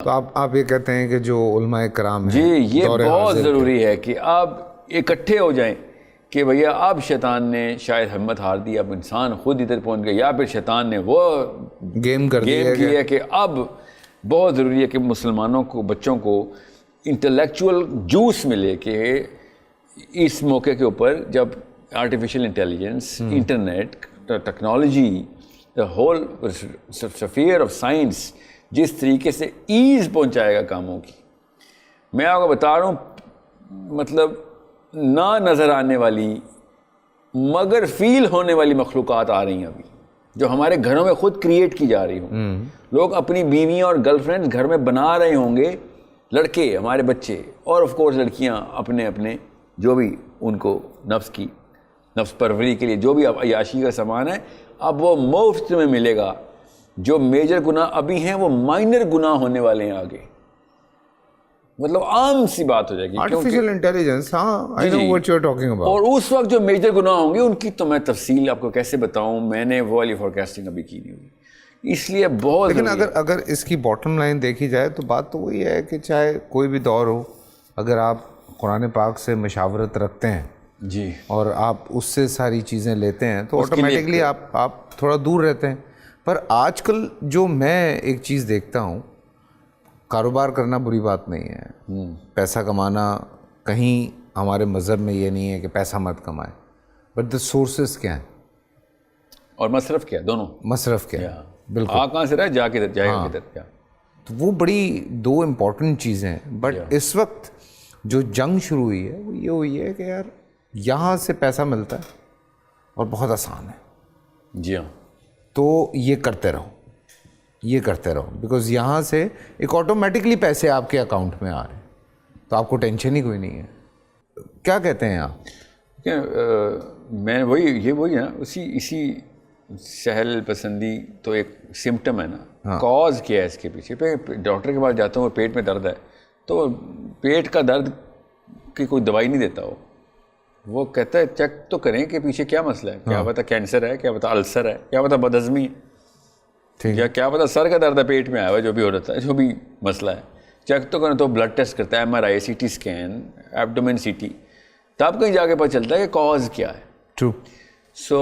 تو آپ یہ کہتے ہیں کہ جو علماء کرام ہیں جی یہ بہت ضروری ہے کہ آپ اکٹھے ہو جائیں کہ بھیا اب شیطان نے شاید ہمت ہار دی, اب انسان خود ادھر پہنچ گیا, یا پھر شیطان نے وہ گیم کی ہے کہ اب بہت ضروری ہے کہ مسلمانوں کو, بچوں کو انٹلیکچول جوس ملے کہ اس موقع کے اوپر جب artificial intelligence, internet, technology, the whole سفیر آف سائنس جس طریقے سے ایز پہنچائے گا کاموں کی. میں آپ کو بتا رہا ہوں, مطلب نہ نظر آنے والی مگر فیل ہونے والی مخلوقات آ رہی ہیں ابھی, جو ہمارے گھروں میں خود کریٹ کی جا رہی ہوں. لوگ اپنی بیویاں اور گرل فرینڈ گھر میں بنا رہے ہوں گے, لڑکے ہمارے بچے, اور آف کورس لڑکیاں اپنے اپنے جو بھی ان کو نفس پروری کے لیے جو بھی عیاشی کا سامان ہے, اب وہ مفت میں ملے گا. جو میجر گناہ ابھی ہیں وہ مائنر گناہ ہونے والے ہیں آگے, مطلب عام سی بات ہو جائے گی آرٹیفیشیل انٹیلیجنس. ہاں I know what you're talking about. اور اس وقت جو میجر گناہ ہوں گے ان کی تو میں تفصیل آپ کو کیسے بتاؤں, میں نے وہ والی فورکاسٹنگ ابھی کی نہیں ہوئی, اس لیے بہت. لیکن اگر اس کی باٹم لائن دیکھی جائے تو بات تو وہی ہے کہ چاہے کوئی بھی دور ہو, اگر آپ قرآن پاک سے مشاورت رکھتے ہیں جی اور آپ اس سے ساری چیزیں لیتے ہیں تو آٹومیٹکلی آپ تھوڑا دور رہتے ہیں. پر آج کل جو میں ایک چیز دیکھتا ہوں, کاروبار کرنا بری بات نہیں ہے, پیسہ کمانا کہیں ہمارے مذہب میں یہ نہیں ہے کہ پیسہ مت کمائے, بٹ دا سورسز کیا ہیں اور مصرف کیا, دونوں مصرف کیا ہے. بالکل, کہاں سے رہا جا کے جائے گا کدھر کیا, تو وہ بڑی دو امپورٹنٹ چیزیں ہیں. بٹ اس وقت جو جنگ شروع ہوئی ہے وہ یہ ہوئی ہے کہ یار یہاں سے پیسہ ملتا ہے اور بہت آسان ہے. جی ہاں, تو یہ کرتے رہو بیکاز یہاں سے ایک آٹومیٹکلی پیسے آپ کے اکاؤنٹ میں آ رہے ہیں, تو آپ کو ٹینشن ہی کوئی نہیں ہے. کیا کہتے ہیں آپ؟ میں وہی نا, اسی سہل پسندی تو ایک سمٹم ہے نا. کاز کیا ہے اس کے پیچھے؟ ڈاکٹر کے پاس جاتا ہوں, پیٹ میں درد ہے تو پیٹ کا درد کی کوئی دوائی نہیں دیتا, وہ کہتا ہے چیک تو کریں کہ پیچھے کیا مسئلہ ہے, کیا پتا کینسر ہے, کیا پتا السر ہے, کیا پتا بدہضمی ہے, یا کیا پتا سر کا درد ہے, پیٹ میں آیا ہوا جو بھی ہو رہا ہے, جو بھی مسئلہ ہے, چیک تو کریں. تو بلڈ ٹیسٹ کرتا ہے, MRI, CT اسکین, ایبڈومن CT, تب کہیں جا کے پتہ چلتا ہے کہ کاز کیا ہے. ٹرو. سو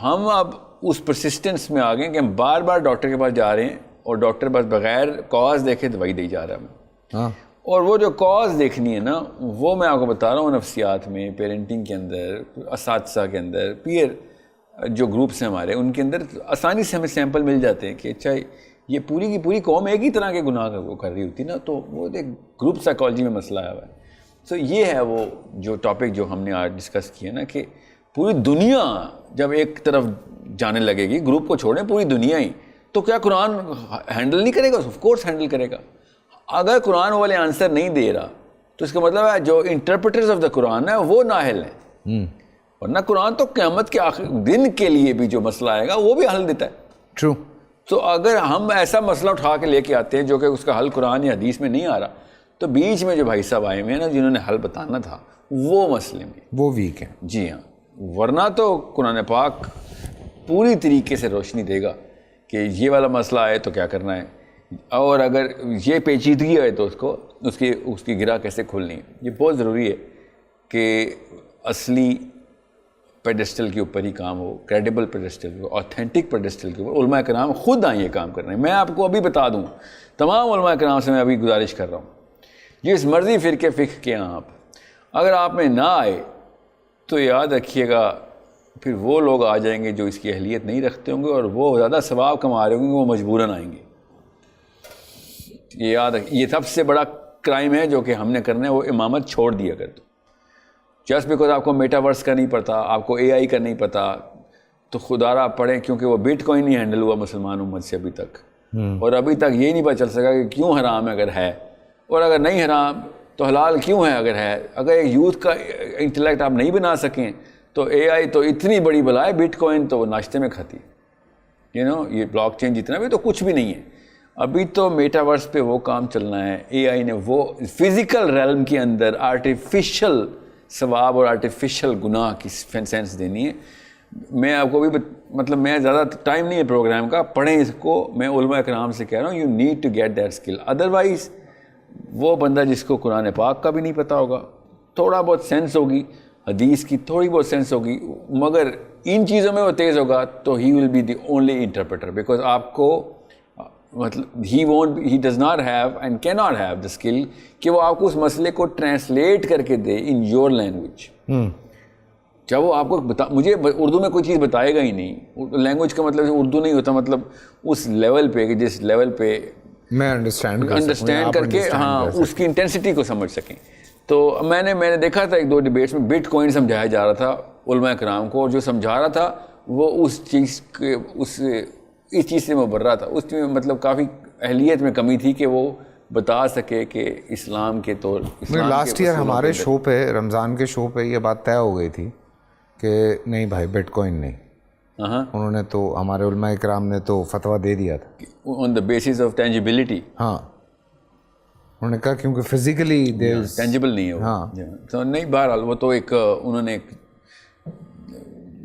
ہم اب اس پرسسٹنس میں آ گئے کہ ہم بار بار ڈاکٹر کے پاس جا رہے ہیں اور ڈاکٹر بس بغیر کاز دیکھے دوائی دے جا رہا ہے ہمیں. اور وہ جو کاز دیکھنی ہے نا, وہ میں آپ کو بتا رہا ہوں, نفسیات میں, پیرنٹنگ کے اندر, اساتذہ کے اندر, پیئر جو گروپس ہیں ہمارے, ان کے اندر آسانی سے ہمیں سیمپل مل جاتے ہیں کہ اچھا یہ پوری کی پوری قوم ایک ہی طرح کے گناہ وہ کر رہی ہوتی نا, تو وہ ایک گروپ سائیکالوجی میں مسئلہ آیا ہوا ہے. سو یہ ہے وہ جو ٹاپک جو ہم نے آج ڈسکس کیا نا, کہ پوری دنیا جب ایک طرف جانے لگے گی, گروپ کو چھوڑیں پوری دنیا ہی, تو کیا قرآن ہینڈل نہیں کرے گا؟ آف کورس ہینڈل کرے گا. اگر قرآن والے آنسر نہیں دے رہا تو اس کا مطلب ہے جو انٹرپریٹرز آف دا قرآن ہے وہ نااہل ہیں, ورنہ قرآن تو قیامت کے آخر دن کے لیے بھی جو مسئلہ آئے گا وہ بھی حل دیتا ہے. ٹرو. تو اگر ہم ایسا مسئلہ اٹھا کے لے کے آتے ہیں جو کہ اس کا حل قرآن یا حدیث میں نہیں آ رہا, تو بیچ میں جو بھائی صاحب آئے ہوئے ہیں نا, جنہوں نے حل بتانا تھا, وہ مسئلے میں وہ ویک ہیں. جی ہاں, ورنہ تو قرآن پاک پوری طریقے سے روشنی دے گا کہ یہ والا مسئلہ آئے تو کیا کرنا ہے, اور اگر یہ پیچیدگی ہے تو اس کی گرہ کیسے کھولنی ہے. یہ بہت ضروری ہے کہ اصلی پیڈسٹل کے اوپر ہی کام ہو, کریڈیبل پیڈسٹل ہو, آتھینٹک پیڈسٹل کے اوپر. علماء کرام خود آئیں یہ کام کرنے. میں آپ کو ابھی بتا دوں, تمام علماء کرام سے میں ابھی گزارش کر رہا ہوں, جس مرضی فرقے فقہ کے آپ, اگر آپ میں نہ آئے تو یاد رکھیے گا پھر وہ لوگ آ جائیں گے جو اس کی اہلیت نہیں رکھتے ہوں گے, اور وہ زیادہ ثواب کما رہے ہوں گے, وہ مجبوراً آئیں گے. یہ یاد رکھیے, یہ سب سے بڑا کرائم ہے جو کہ ہم نے کرنا ہے, وہ امامت چھوڑ دیا کر. تو جسٹ بیکاز آپ کو میٹاورس کا نہیں پتا, آپ کو AI کا نہیں پتا, تو خدا را پڑھیں, کیونکہ وہ بٹ کوائن نہیں ہینڈل ہوا مسلمان امت سے ابھی تک, اور ابھی تک یہ نہیں پتہ چل سکا کہ کیوں حرام ہے اگر ہے, اور اگر نہیں حرام تو حلال کیوں ہے اگر ہے. اگر ایک یوتھ کا انٹلیکٹ آپ نہیں بنا سکیں تو AI تو اتنی بڑی بلا ہے, بٹ کوائن تو وہ ناشتے میں کھاتی, یہ بلاک چین جتنا بھی تو کچھ بھی نہیں ہے. ابھی تو میٹاورس پہ وہ کام چلنا ہے, AI نے وہ فزیکل ریلم کے اندر آرٹیفیشل ثواب اور آرٹیفیشل گناہ کی سینس دینی ہے. میں آپ کو بھی مطلب میں زیادہ ٹائم نہیں ہے پروگرام کا, پڑھیں اس کو. میں علماء کرام سے کہہ رہا ہوں, you need to get that skill. Otherwise وہ بندہ جس کو قرآن پاک کا بھی نہیں پتہ ہوگا, تھوڑا بہت سینس ہوگی حدیث کی, تھوڑی بہت سینس ہوگی, مگر ان چیزوں میں وہ تیز ہوگا تو he will be the only interpreter. Because آپ کو مطلب he does not have and کی ناٹ ہیو دا اسکل کہ وہ آپ کو اس مسئلے کو ٹرانسلیٹ کر کے دے ان یور لینگویج. جب وہ آپ کو مجھے اردو میں کوئی چیز بتائے گا ہی نہیں. لینگویج کا مطلب اردو نہیں ہوتا, مطلب اس لیول پہ کہ جس لیول پہ میں انڈرسٹینڈ کر کے ہاں اس کی انٹینسٹی کو سمجھ سکیں. تو میں نے دیکھا تھا 1-2 ڈیبیٹس میں بٹ کوائن سمجھایا جا رہا تھا علماء کرام کو, اور جو سمجھا رہا تھا وہ اس چیز کے اس چیز سے مبرہ تھا. اس میں مطلب کافی اہلیت میں کمی تھی کہ وہ بتا سکے کہ اسلام کے طور. لاسٹ ایئر ہمارے شو پہ, رمضان کے شو پہ یہ بات طے ہو گئی تھی کہ نہیں بھائی بٹ کوائن نہیں. انہوں نے تو ہمارے علماء کرام نے تو فتویٰ دے دیا تھا آن دا بیسس آف ٹینجیبلٹی. ہاں انہوں نے کہا کیونکہ فزیکلی ٹینجیبل نہیں ہے. ہاں تو نہیں, بہرحال وہ تو ایک انہوں نے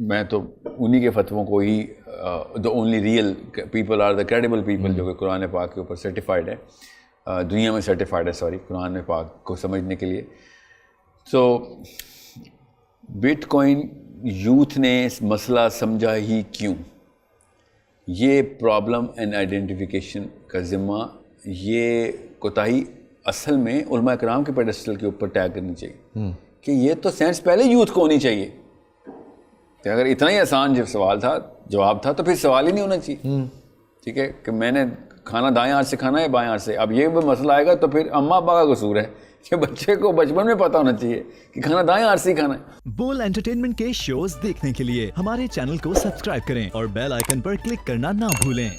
میں تو انہی کے فتووں کو ہی the only real people are the credible people جو کہ قرآن پاک کے اوپر سرٹیفائڈ ہے, دنیا میں سرٹیفائڈ ہے سوری, قرآن پاک کو سمجھنے کے لیے. تو بٹ کوائن یوتھ نے مسئلہ سمجھا ہی کیوں؟ یہ پرابلم اینڈ آئیڈینٹیفیکیشن کا ذمہ, یہ کوتاہی اصل میں علماء کرام کے پیڈسٹل کے اوپر طے کرنی چاہیے کہ یہ تو سینس پہلے یوتھ کو ہونی چاہیے. کہ اگر اتنا ہی آسان جو سوال تھا, جواب تھا, تو پھر سوال ہی نہیں ہونا چاہیے. ٹھیک ہے کہ میں نے کھانا دائیں ہاتھ سے کھانا ہے بائیں ہاتھ سے. اب یہ بھی مسئلہ آئے گا تو پھر اماں ابا کا قصور ہے کہ بچے کو بچپن میں پتہ ہونا چاہیے کہ کھانا دائیں ہاتھ سے کھانا ہے. بول انٹرٹینمنٹ کے شوز دیکھنے کے لیے ہمارے چینل کو سبسکرائب کریں اور بیل آئیکن پر کلک کرنا نہ بھولیں.